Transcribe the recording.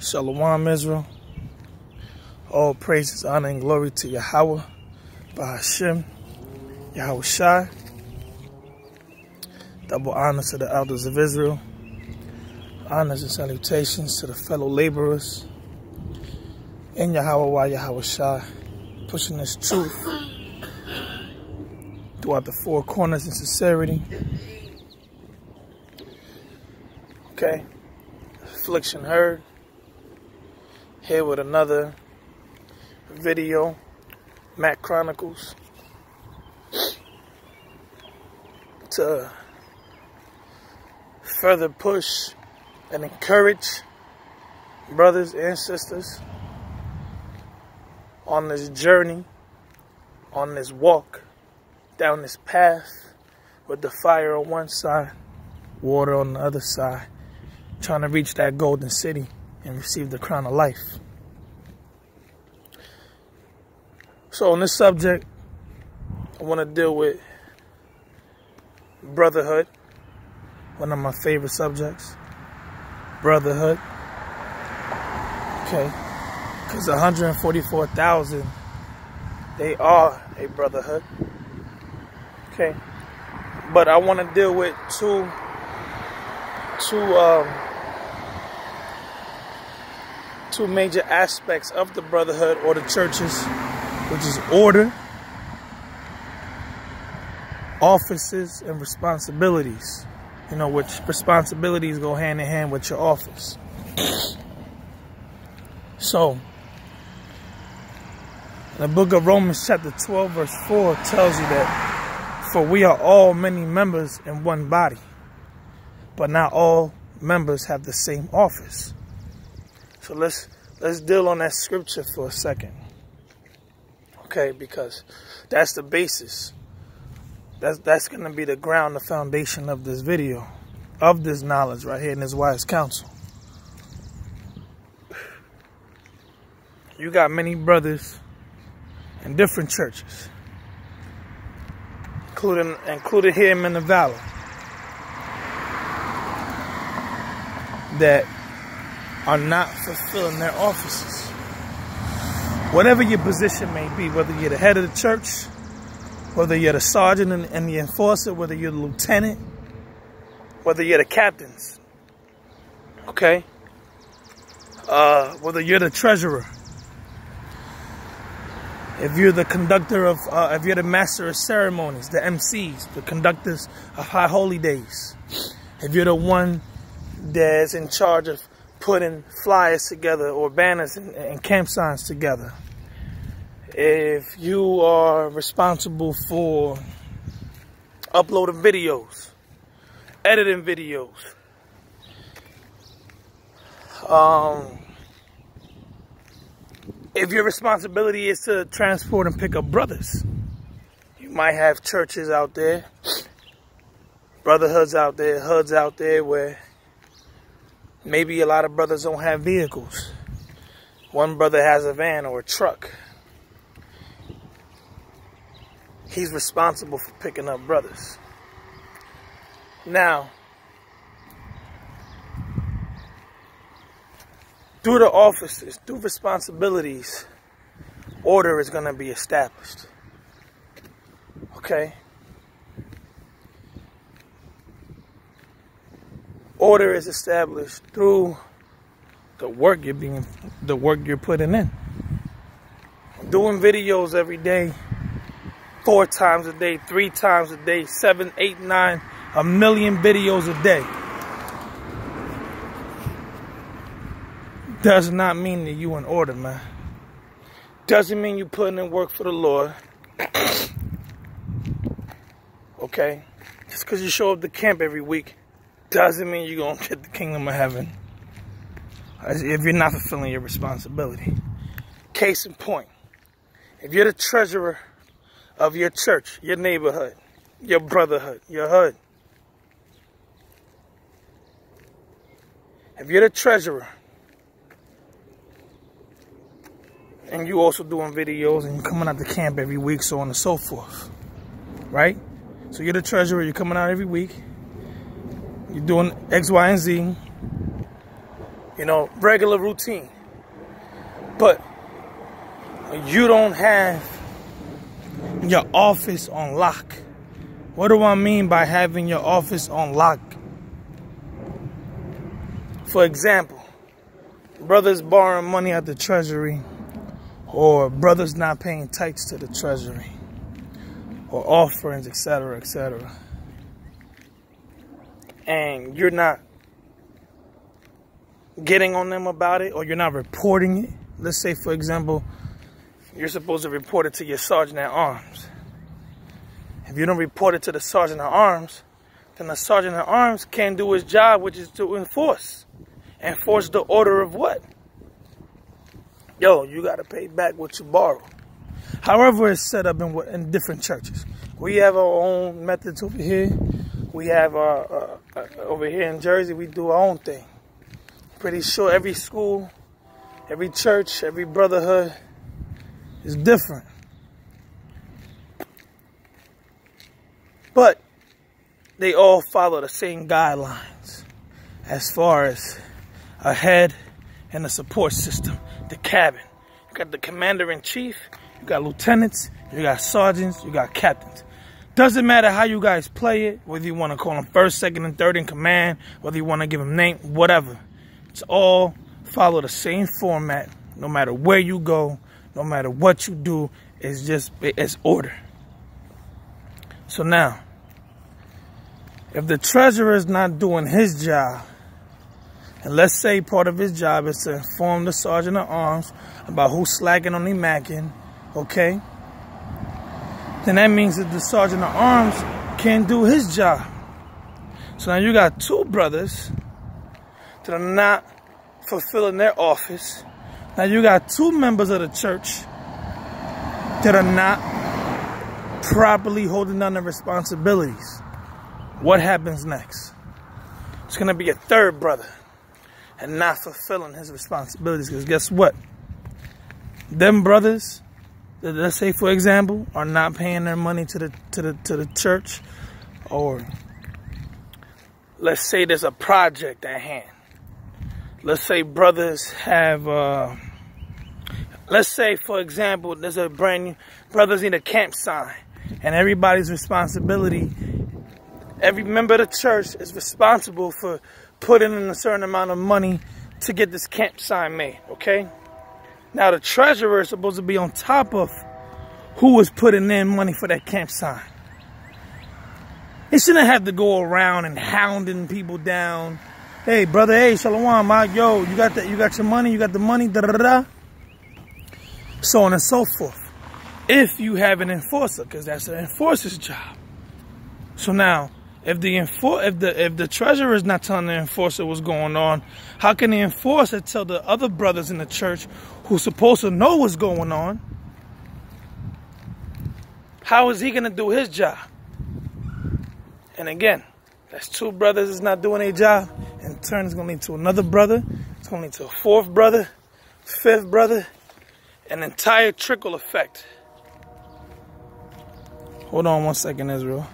Shalom, Israel. All praises, honor, and glory to Yahweh, Bahashim, Yahweh Shai. Double honor to the elders of Israel. Honors and salutations to the fellow laborers in Yahweh, Yahweh Shai, pushing this truth throughout the four corners in sincerity. Okay, affliction heard. Here with another video, M.A.C.K. Chronicles, to further push and encourage brothers and sisters on this journey, on this walk, down this path with the fire on one side, water on the other side, trying to reach that golden city and receive the crown of life. So on this subject, I want to deal with brotherhood, one of my favorite subjects. Brotherhood. Okay. Because 144,000, they are a brotherhood. Okay. But I want to deal with two major aspects of the brotherhood or the churches, which is order, offices, and responsibilities. You know, which responsibilities go hand in hand with your office. So, the book of Romans chapter 12 verse 4 tells you that, for we are all many members in one body, but not all members have the same office. So let's deal on that scripture for a second. Okay, because that's the basis. That's going to be the ground, the foundation of this video, of this knowledge right here in this wise counsel. You got many brothers in different churches, including here in the valley, that are not fulfilling their offices. Whatever your position may be, whether you're the head of the church, whether you're the sergeant and the enforcer, whether you're the lieutenant, whether you're the captains, okay? Whether you're the treasurer, if you're the conductor of, if you're the master of ceremonies, the MCs, the conductors of high holy days, if you're the one that's in charge of putting flyers together or banners and camp signs together, if you are responsible for uploading videos, editing videos, if your responsibility is to transport and pick up brothers, you might have churches out there, brotherhoods out there, hoods out there where maybe a lot of brothers don't have vehicles. One brother has a van or a truck. He's responsible for picking up brothers. Now, through the offices, through responsibilities, order is going to be established. Okay? Order is established through the work you're putting in. Doing videos every day, 4 times a day, 3 times a day, 7, 8, 9, a million videos a day does not mean that you in order, man. Doesn't mean you putting in work for the Lord. Okay? Just because you show up to camp every week doesn't mean you're going to get the kingdom of heaven if you're not fulfilling your responsibility. Case in point, if you're the treasurer of your church, your neighborhood, your brotherhood, your hood, if you're the treasurer and you also doing videos and you're coming out to camp every week, so on and so forth, right? So you're the treasurer, you're coming out every week, you're doing X, Y, and Z, You know, regular routine. But you don't have your office on lock. What do I mean by having your office on lock? For example, brothers borrowing money at the treasury, or brothers not paying tithes to the treasury, or offerings, etc., etc. And you're not getting on them about it, or you're not reporting it. Let's say, for example, you're supposed to report it to your sergeant at arms. If you don't report it to the sergeant at arms, then the sergeant at arms can't do his job, which is to enforce. Enforce the order of what? Yo, you got to pay back what you borrow. However, it's set up in different churches. We have our own methods over here. We have over here in Jersey, we do our own thing. Pretty sure every school, every church, every brotherhood is different. But they all follow the same guidelines as far as a head and a support system, the cabin. You got the commander-in-chief, you got lieutenants, you got sergeants, you got captains. Doesn't matter how you guys play it, whether you want to call them first, second, and third in command, whether you want to give them name, whatever. It's all follow the same format, no matter where you go, no matter what you do. It's order. So now, if the treasurer is not doing his job, and let's say part of his job is to inform the sergeant at arms about who's slacking on the M.A.C.K, okay? Then that means that the sergeant at arms can't do his job. So now you got two brothers that are not fulfilling their office. Now you got two members of the church that are not properly holding down their responsibilities. What happens next? It's going to be a third brother and not fulfilling his responsibilities. Because guess what? Them brothers, let's say for example, are not paying their money to the church, or let's say there's a project at hand. Let's say brothers have, let's say for example, there's a brand new, brothers need a camp sign, and everybody's responsibility, every member of the church is responsible for putting in a certain amount of money to get this camp sign made, okay? Now the treasurer is supposed to be on top of who is putting in money for that camp sign. He shouldn't have to go around and hounding people down. Hey, brother, hey, shalom, yo, you got your money, you got the money, da-da-da-da. So on and so forth. If you have an enforcer, because that's an enforcer's job. So now, if the treasurer is not telling the enforcer what's going on, how can the enforcer tell the other brothers in the church who's supposed to know what's going on? How is he going to do his job? And again, that's two brothers that's not doing their job. In turn, it's going to lead to another brother. It's going to lead to a fourth brother, fifth brother, an entire trickle effect. Hold on one second, Israel.